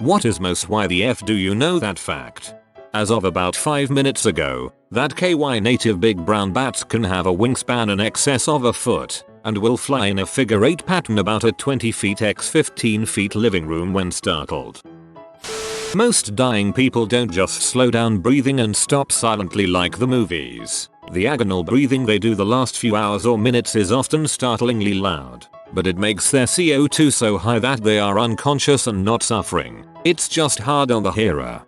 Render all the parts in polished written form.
What is most? Why the F do you know that fact? As of about 5 minutes ago, that KY native big brown bats can have a wingspan in excess of a foot and will fly in a figure 8 pattern about a 20 feet x 15 feet living room when startled. Most dying people don't just slow down breathing and stop silently like the movies. The agonal breathing they do the last few hours or minutes is often startlingly loud, but it makes their CO2 so high that they are unconscious and not suffering. It's just hard on the hearer.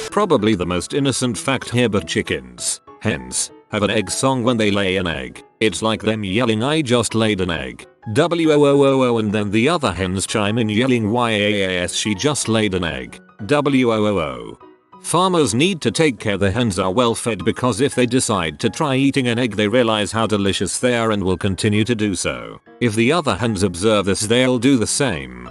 Probably the most innocent fact here, but chickens, hens, have an egg song when they lay an egg. It's like them yelling, "I just laid an egg. WOOOO," and then the other hens chime in yelling, "YAAS, she just laid an egg. WOOO." Farmers need to take care the hens are well fed, because if they decide to try eating an egg they realize how delicious they are and will continue to do so. If the other hens observe this, they'll do the same.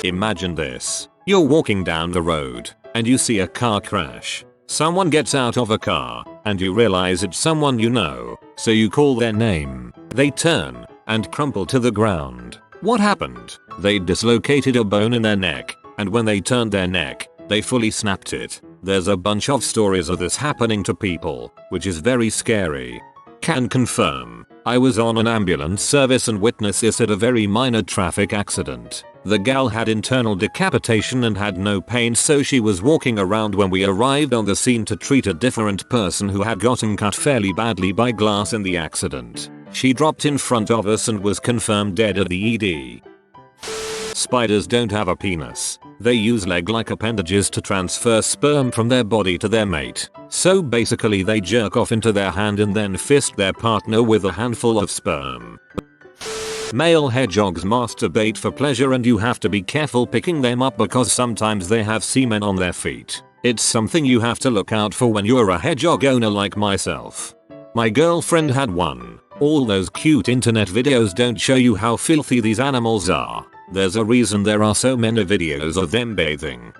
Imagine this. You're walking down the road and you see a car crash. Someone gets out of a car and you realize it's someone you know, so you call their name. They turn and crumple to the ground. What happened? They dislocated a bone in their neck, and when they turned their neck, they fully snapped it. There's a bunch of stories of this happening to people, which is very scary. Can confirm. I was on an ambulance service and witnessed this at a very minor traffic accident. The gal had internal decapitation and had no pain, so she was walking around when we arrived on the scene to treat a different person who had gotten cut fairly badly by glass in the accident. She dropped in front of us and was confirmed dead at the ED. Spiders don't have a penis. They use leg-like appendages to transfer sperm from their body to their mate. So basically they jerk off into their hand and then fist their partner with a handful of sperm. Male hedgehogs masturbate for pleasure, and you have to be careful picking them up because sometimes they have semen on their feet. It's something you have to look out for when you're a hedgehog owner like myself. My girlfriend had one. All those cute internet videos don't show you how filthy these animals are. There's a reason there are so many videos of them bathing.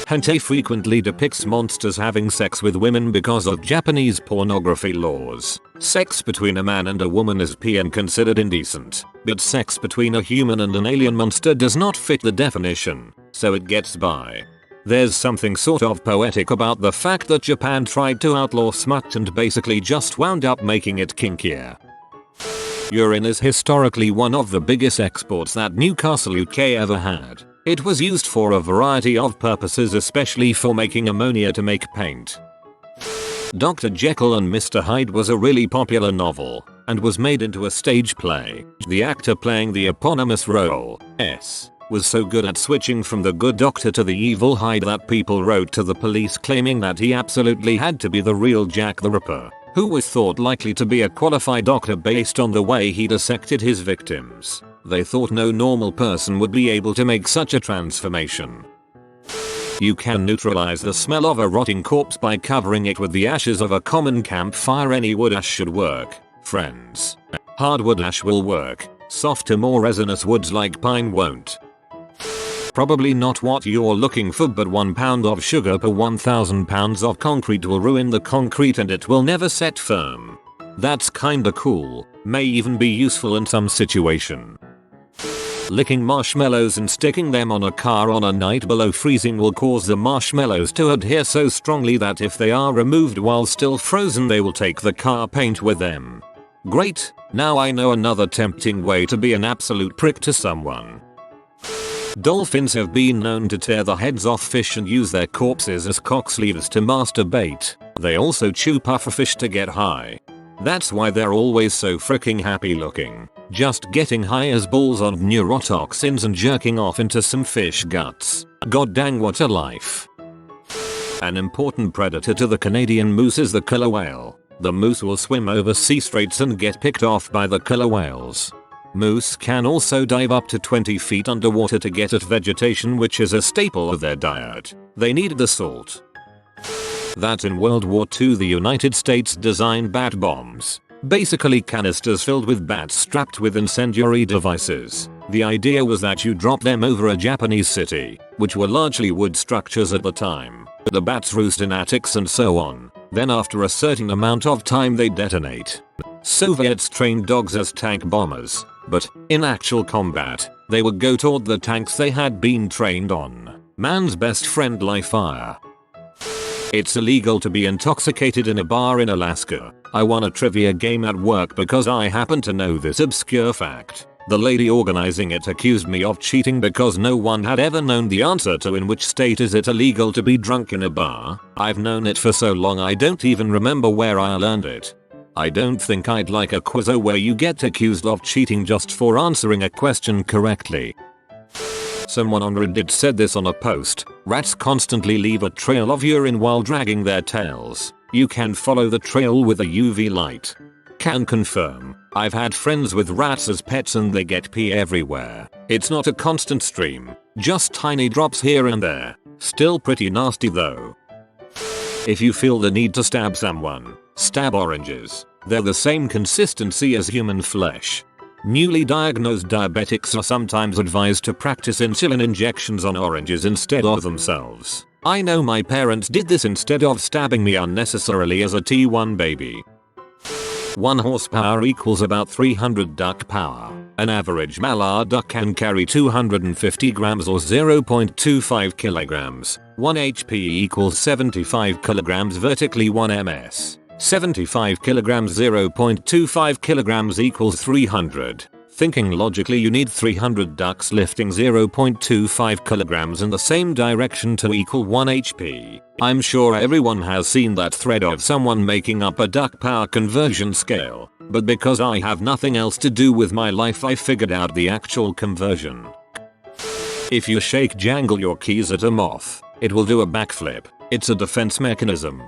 Hentai frequently depicts monsters having sex with women because of Japanese pornography laws. Sex between a man and a woman is P and considered indecent, but sex between a human and an alien monster does not fit the definition, so it gets by. There's something sort of poetic about the fact that Japan tried to outlaw smut and basically just wound up making it kinkier. Urine is historically one of the biggest exports that Newcastle, UK ever had. It was used for a variety of purposes, especially for making ammonia to make paint. Dr. Jekyll and Mr. Hyde was a really popular novel and was made into a stage play. The actor playing the eponymous role, S, was so good at switching from the good doctor to the evil Hyde that people wrote to the police claiming that he absolutely had to be the real Jack the Ripper, who was thought likely to be a qualified doctor based on the way he dissected his victims. They thought no normal person would be able to make such a transformation. You can neutralize the smell of a rotting corpse by covering it with the ashes of a common campfire. Any wood ash should work, friends. Hardwood ash will work. Softer, more resinous woods like pine won't. Probably not what you're looking for, but 1 pound of sugar per 1,000 pounds of concrete will ruin the concrete and it will never set firm. That's kinda cool, may even be useful in some situation. Licking marshmallows and sticking them on a car on a night below freezing will cause the marshmallows to adhere so strongly that if they are removed while still frozen they will take the car paint with them. Great, now I know another tempting way to be an absolute prick to someone. Dolphins have been known to tear the heads off fish and use their corpses as cocksleeves to masturbate. They also chew pufferfish to get high. That's why they're always so freaking happy looking, just getting high as balls on neurotoxins and jerking off into some fish guts. God dang, what a life. An important predator to the Canadian moose is the killer whale. The moose will swim over sea straits and get picked off by the killer whales. Moose can also dive up to 20 feet underwater to get at vegetation, which is a staple of their diet. They need the salt. That in World War II the United States designed bat bombs. Basically canisters filled with bats strapped with incendiary devices. The idea was that you drop them over a Japanese city, which were largely wood structures at the time. The bats roost in attics and so on. Then after a certain amount of time they detonate. Soviets trained dogs as tank bombers, but in actual combat, They would go toward the tanks they had been trained on. Man's best friend, live fire. It's illegal to be intoxicated in a bar in Alaska. I won a trivia game at work because I happen to know this obscure fact. The lady organizing it accused me of cheating because no one had ever known the answer to in which state is it illegal to be drunk in a bar. I've known it for so long I don't even remember where I learned it. I don't think I'd like a quizzo where you get accused of cheating just for answering a question correctly. Someone on Reddit said this on a post. Rats constantly leave a trail of urine while dragging their tails. You can follow the trail with a UV light. Can confirm. I've had friends with rats as pets and they get pee everywhere. It's not a constant stream, just tiny drops here and there. Still pretty nasty though. If you feel the need to stab someone, stab oranges. They're the same consistency as human flesh. Newly diagnosed diabetics are sometimes advised to practice insulin injections on oranges instead of themselves. I know my parents did this instead of stabbing me unnecessarily as a T1 baby. 1 horsepower equals about 300 duck power. An average mallard duck can carry 250 grams or 0.25 kilograms. 1 HP equals 75 kilograms vertically. 1 ms. 75 kilograms 0.25 kilograms equals 300. Thinking logically, you need 300 ducks lifting 0.25 kilograms in the same direction to equal 1 HP. I'm sure everyone has seen that thread of someone making up a duck power conversion scale, but because I have nothing else to do with my life I figured out the actual conversion. If you shake jangle your keys at a moth, it will do a backflip. It's a defense mechanism.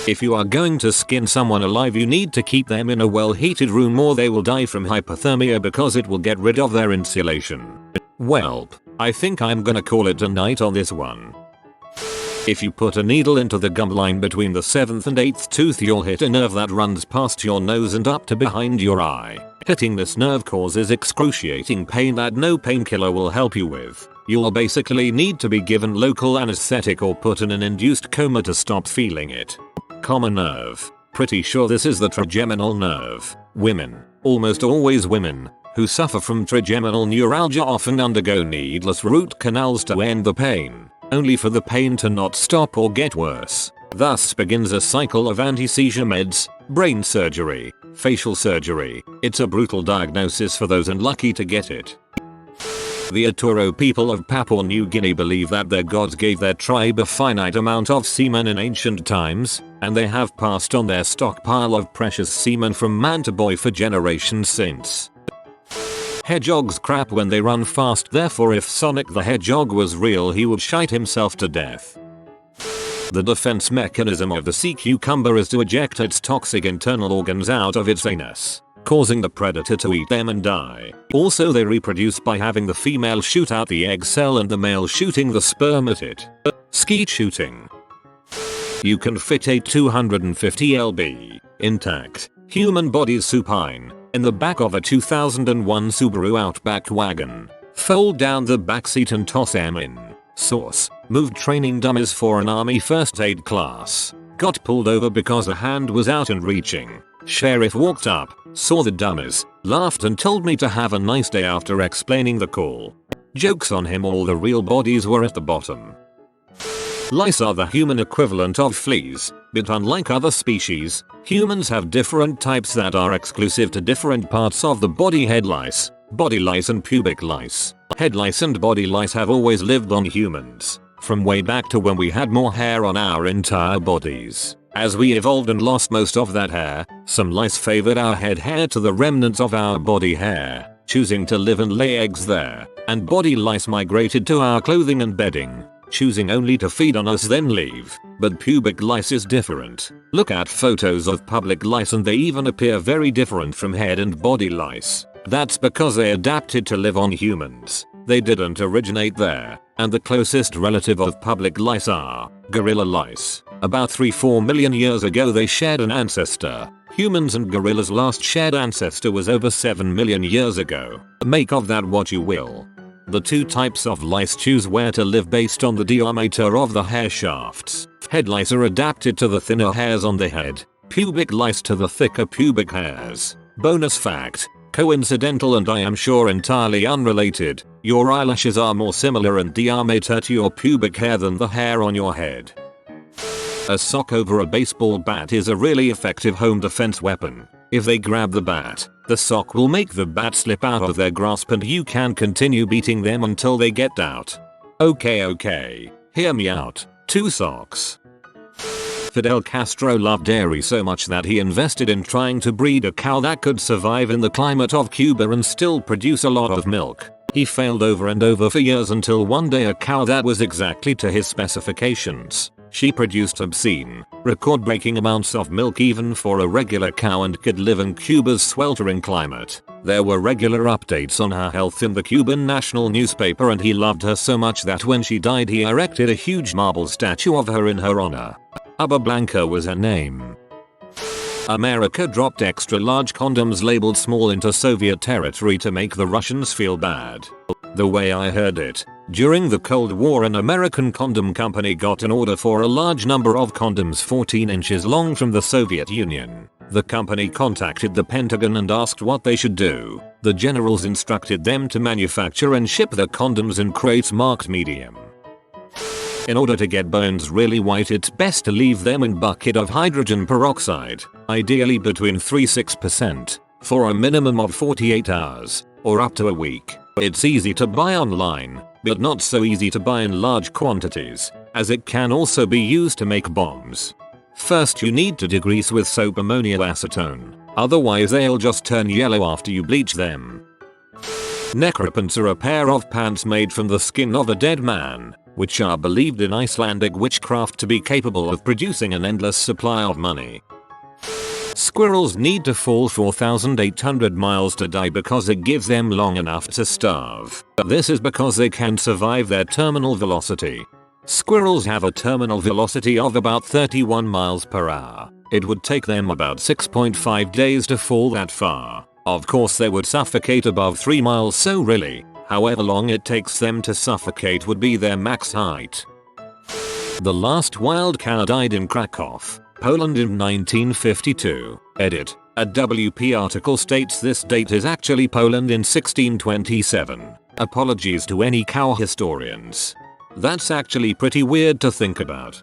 If you are going to skin someone alive you need to keep them in a well-heated room or they will die from hypothermia because it will get rid of their insulation. Welp, I think I'm gonna call it a night on this one. If you put a needle into the gum line between the 7th and 8th tooth you'll hit a nerve that runs past your nose and up to behind your eye. Hitting this nerve causes excruciating pain that no painkiller will help you with. You'll basically need to be given local anesthetic or put in an induced coma to stop feeling it. Common nerve. Pretty sure this is the trigeminal nerve. Women, almost always women, who suffer from trigeminal neuralgia often undergo needless root canals to end the pain, only for the pain to not stop or get worse. Thus begins a cycle of anti-seizure meds, brain surgery, facial surgery. It's a brutal diagnosis for those unlucky to get it. The Aturo people of Papua New Guinea believe that their gods gave their tribe a finite amount of semen in ancient times, and they have passed on their stockpile of precious semen from man to boy for generations since. Hedgehogs crap when they run fast, therefore if Sonic the Hedgehog was real he would shite himself to death. The defense mechanism of the sea cucumber is to eject its toxic internal organs out of its anus, causing the predator to eat them and die. Also they reproduce by having the female shoot out the egg cell and the male shooting the sperm at it. Skeet shooting. You can fit a 250 lb, intact, human body supine, in the back of a 2001 Subaru Outback wagon. Fold down the backseat and toss them in. Source: moved training dummies for an army first aid class. Got pulled over because a hand was out and reaching. Sheriff walked up, saw the dummies, laughed and told me to have a nice day after explaining the call. Jokes on him, all the real bodies were at the bottom. Lice are the human equivalent of fleas, but unlike other species, humans have different types that are exclusive to different parts of the body. Head lice, body lice and pubic lice. Head lice and body lice have always lived on humans, from way back to when we had more hair on our entire bodies. As we evolved and lost most of that hair, some lice favored our head hair to the remnants of our body hair, choosing to live and lay eggs there, and body lice migrated to our clothing and bedding, choosing only to feed on us then leave. But pubic lice is different. Look at photos of public lice and they even appear very different from head and body lice. That's because they adapted to live on humans. They didn't originate there, and the closest relative of public lice are gorilla lice. About 3-4 million years ago they shared an ancestor. Humans and gorillas' last shared ancestor was over 7 million years ago. Make of that what you will. The two types of lice choose where to live based on the diameter of the hair shafts. Head lice are adapted to the thinner hairs on the head, pubic lice to the thicker pubic hairs. Bonus fact: coincidental and I am sure entirely unrelated. Your eyelashes are more similar in diameter to your pubic hair than the hair on your head. A sock over a baseball bat is a really effective home defense weapon. If they grab the bat, the sock will make the bat slip out of their grasp and you can continue beating them until they get out. Okay, hear me out. 2 socks. Fidel Castro loved dairy so much that he invested in trying to breed a cow that could survive in the climate of Cuba and still produce a lot of milk. He failed over and over for years until one day a cow that was exactly to his specifications. She produced obscene, record-breaking amounts of milk even for a regular cow and could live in Cuba's sweltering climate. There were regular updates on her health in the Cuban national newspaper and he loved her so much that when she died he erected a huge marble statue of her in her honor. Uba Blanca was her name. America dropped extra large condoms labeled small into Soviet territory to make the Russians feel bad. The way I heard it, during the Cold War an American condom company got an order for a large number of condoms 14 inches long from the Soviet Union. The company contacted the Pentagon and asked what they should do. The generals instructed them to manufacture and ship the condoms in crates marked medium. In order to get bones really white it's best to leave them in bucket of hydrogen peroxide, ideally between 3-6%, for a minimum of 48 hours, or up to a week. It's easy to buy online, but not so easy to buy in large quantities, as it can also be used to make bombs. First you need to degrease with soap ammonium acetone, otherwise they'll just turn yellow after you bleach them. Necropants are a pair of pants made from the skin of a dead man, which are believed in Icelandic witchcraft to be capable of producing an endless supply of money. Squirrels need to fall 4,800 miles to die because it gives them long enough to starve. This is because they can survive their terminal velocity. Squirrels have a terminal velocity of about 31 miles per hour. It would take them about 6.5 days to fall that far. Of course they would suffocate above 3 miles, so really, however long it takes them to suffocate would be their max height. The last wild cow died in Krakow, Poland in 1952. Edit. A WP article states this date is actually Poland in 1627. Apologies to any cow historians. That's actually pretty weird to think about.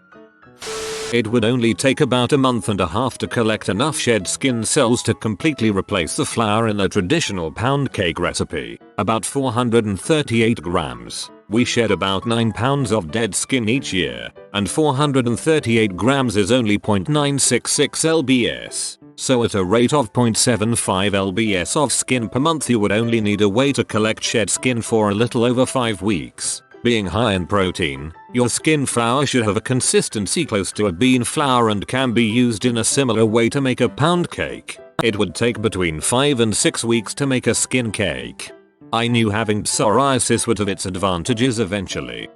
It would only take about a month and a half to collect enough shed skin cells to completely replace the flour in a traditional pound cake recipe, about 438 grams. We shed about 9 pounds of dead skin each year, and 438 grams is only 0.966 lbs. So at a rate of 0.75 lbs of skin per month you would only need a way to collect shed skin for a little over 5 weeks. Being high in protein, your skin flour should have a consistency close to a bean flour and can be used in a similar way to make a pound cake. It would take between 5 and 6 weeks to make a skin cake. I knew having psoriasis would have its advantages eventually.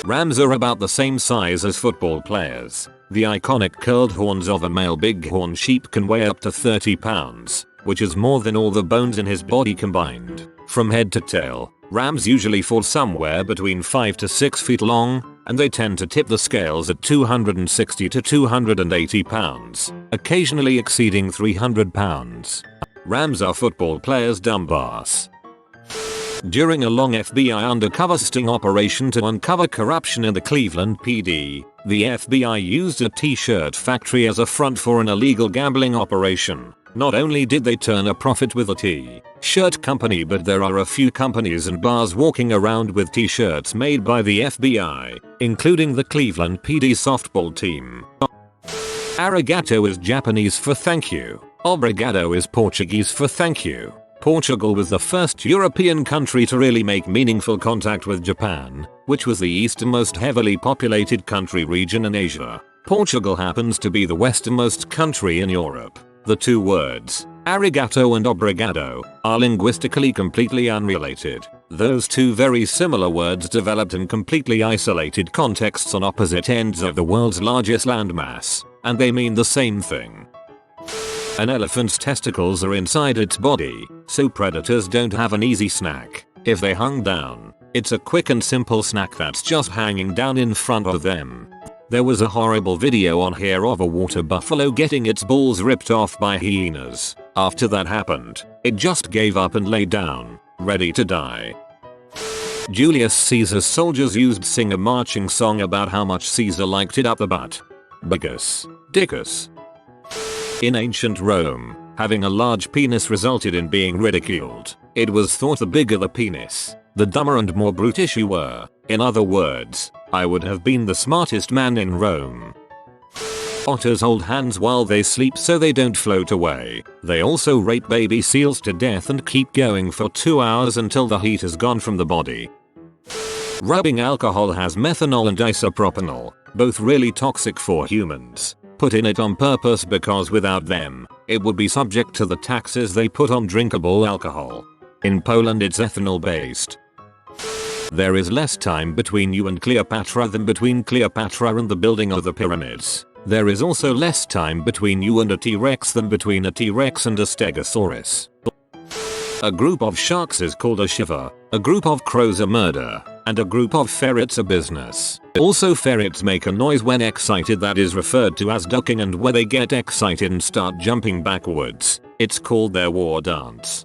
Rams are about the same size as football players. The iconic curled horns of a male bighorn sheep can weigh up to 30 pounds, which is more than all the bones in his body combined. From head to tail, rams usually fall somewhere between 5 to 6 feet long, and they tend to tip the scales at 260 to 280 pounds, occasionally exceeding 300 pounds. Rams are football players' dumbass. During a long FBI undercover sting operation to uncover corruption in the Cleveland PD, the FBI used a t-shirt factory as a front for an illegal gambling operation. Not only did they turn a profit with a t-shirt company, but there are a few companies and bars walking around with t-shirts made by the FBI, including the Cleveland PD softball team. Arigato is Japanese for thank you. Obrigado is Portuguese for thank you. Portugal was the first European country to really make meaningful contact with Japan, which was the easternmost heavily populated country region in Asia. Portugal happens to be the westernmost country in Europe. The two words, arigato and obrigado, are linguistically completely unrelated. Those two very similar words developed in completely isolated contexts on opposite ends of the world's largest landmass, and they mean the same thing. An elephant's testicles are inside its body, so predators don't have an easy snack. If they hung down, it's a quick and simple snack that's just hanging down in front of them. There was a horrible video on here of a water buffalo getting its balls ripped off by hyenas. After that happened, it just gave up and lay down, ready to die. Julius Caesar's soldiers used to sing a marching song about how much Caesar liked it up the butt. Biggus, dickus. In ancient Rome, having a large penis resulted in being ridiculed. It was thought the bigger the penis, the dumber and more brutish you were. In other words, I would have been the smartest man in Rome. Otters hold hands while they sleep so they don't float away. They also rape baby seals to death and keep going for 2 hours until the heat is gone from the body. Rubbing alcohol has methanol and isopropanol, both really toxic for humans. Put in it on purpose because without them, it would be subject to the taxes they put on drinkable alcohol. In Poland it's ethanol based. There is less time between you and Cleopatra than between Cleopatra and the building of the pyramids. There is also less time between you and a T-Rex than between a T-Rex and a Stegosaurus. A group of sharks is called a shiver, a group of crows a murder, and a group of ferrets a business. Also ferrets make a noise when excited that is referred to as ducking, and when they get excited and start jumping backwards, it's called their war dance.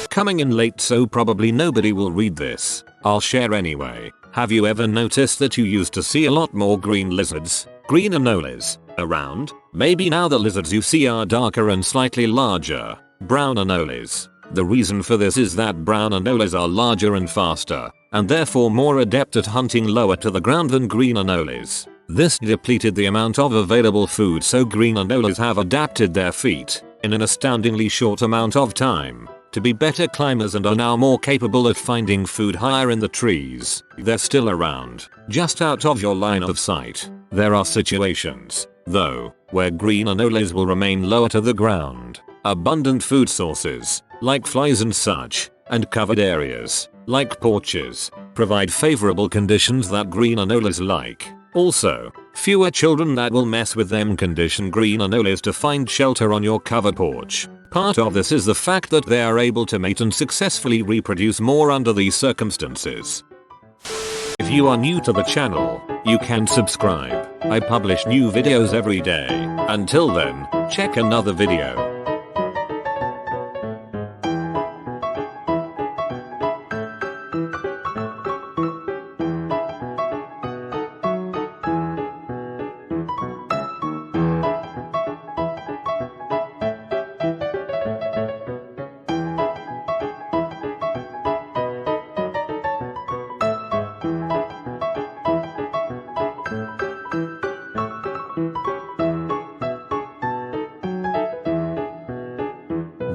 Coming in late so probably nobody will read this, I'll share anyway. Have you ever noticed that you used to see a lot more green lizards, green anoles, around? Maybe now the lizards you see are darker and slightly larger, brown anoles. The reason for this is that brown anoles are larger and faster, and therefore more adept at hunting lower to the ground than green anoles. This depleted the amount of available food, so green anoles have adapted their feet, in an astoundingly short amount of time, to be better climbers and are now more capable at finding food higher in the trees. They're still around, just out of your line of sight. There are situations, though, where green anoles will remain lower to the ground. Abundant food sources, like flies and such, and covered areas, like porches, provide favorable conditions that green anoles like. Also, fewer children that will mess with them condition green anoles to find shelter on your covered porch. Part of this is the fact that they are able to mate and successfully reproduce more under these circumstances. If you are new to the channel, you can subscribe. I publish new videos every day. Until then, check another video.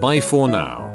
Bye for now.